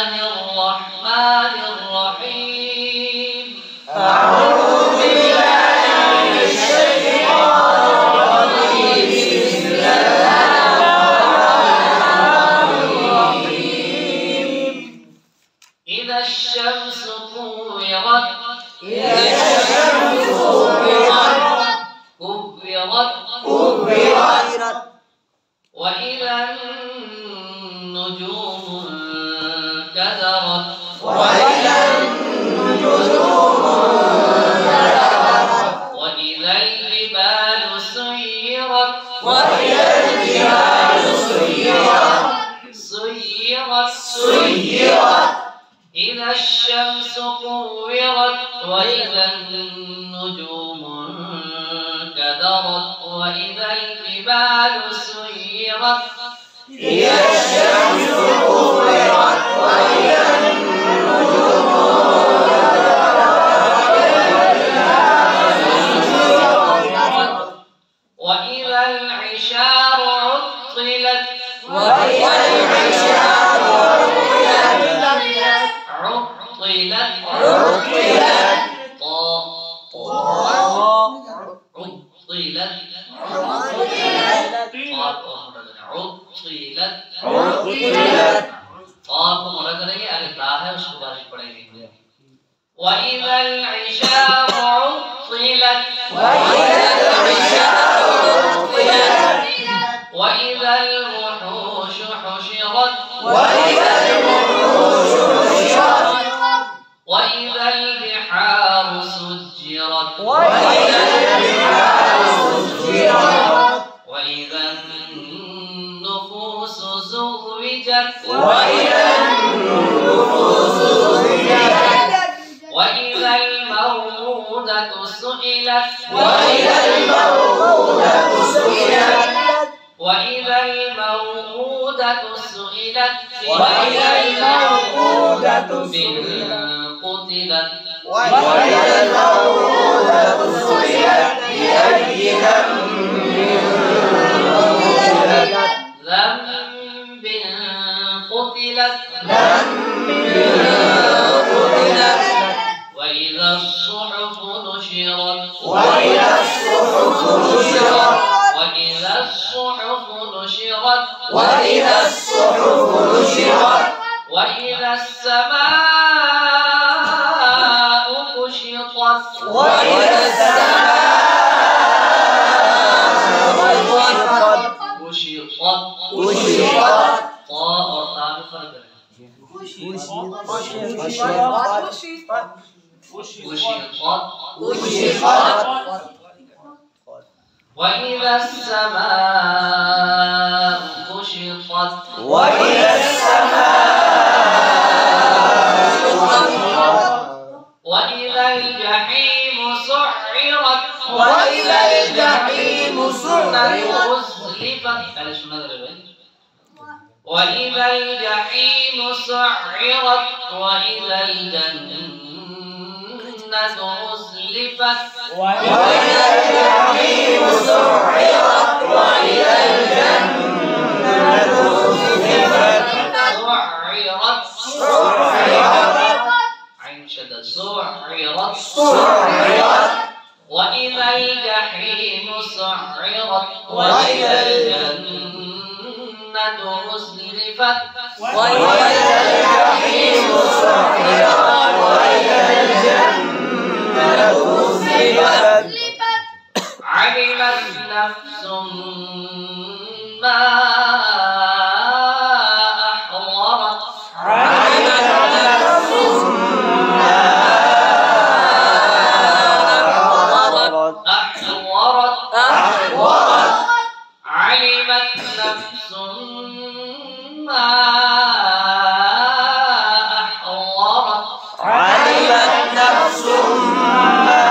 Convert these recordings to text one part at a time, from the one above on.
الرحمن الرحيم. أعوذ بالله من الشيطان الرجيم. بسم الله الرحمن الرحيم. إذا الشمس كورت. إذا الشمس كورت. وإذا النجوم انكدرت. وإذا النجوم انكدرت. وإذا الجبال سيرت. وإذا الجبال سيرت. إذا الشمس كورت. وإذا النجوم انكدرت. وإذا الجبال سيرت. إذا الشمس كورت. وإذا النجوم انكدرت. وإذا العشار عطلت. وإذا العشار عطلت. طاء को मना करेंगे, आगे ता है उसको बारिश पड़ेगी. وإذا العشار عطلت. وإذا العشار عطلت. وإذا الوحوش حشرت. وإذا الوحوش حشرت. وإذا البحار سجرت. وإذا البحار سجرت. وإذا النفوس زوجت. وإذا النفوس زوجت. وإذا الموءودة سئلت. وإذا الموءودة سئلت. وإذا الموءودة سئلت. وإذا الموءودة سئلت. قتلت. وإذا الموءودة سئلت بأي ذنب قتلت. وإذا الصحف نشرت. وإذا الصحف نشرت. وإذا الصحف نشرت. وإذا الصحف نشرت. وإذا السماء كشطت. وإذا السماء كشطت. طاء और ता में फर्क है. كشطت. وإذا السماء كشطت. وإذا السماء كشطت. وإذا الجحيم سعرت. وإذا الجحيم سعرت. وإذا الجحيم سعرت. وإذا الجنة أزلفت. وإذا الجحيم سعرت. وإذا الجنة أزلفت. سعرت. عين شدة سعرت. وإذا الجحيم سعرت. وإذا الجنة أزلفت. وإذا الجحيم سعرت. وإذا الجنة أزلفت. علمت نفس ما أحضرت. علمت نفس ما أحضرت. علمت نفس ما أحضرت. علمت نفس ما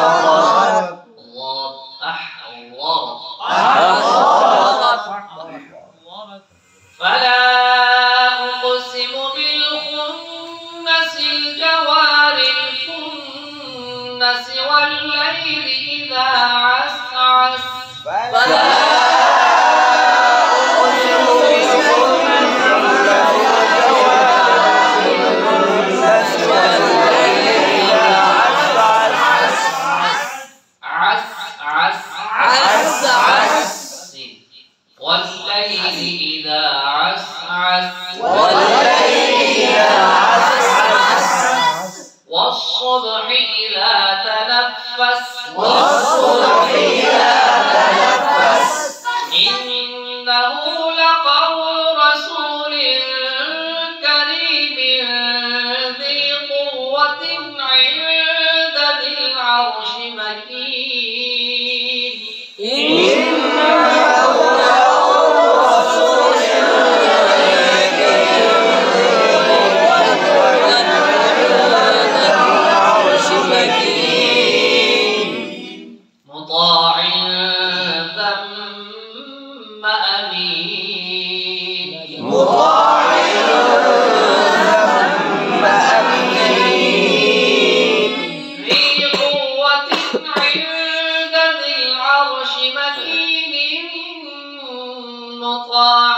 أحضرت. الله أحضرت. فلا أقسم بالخنس الجوار الكنس والليل إذا عسعس. فلا أقسم بالخنس عسعس والليل إذا عسعس والصبح إذا تنفس والصبح إذا تنفس إنه لقول رسول كريم ذي قوة عند ذي العرش مكين إنه لقول رسول مطاع ثم أمين مطاع ثم أمين ذي قوة عند ذي العرش مكين مطاع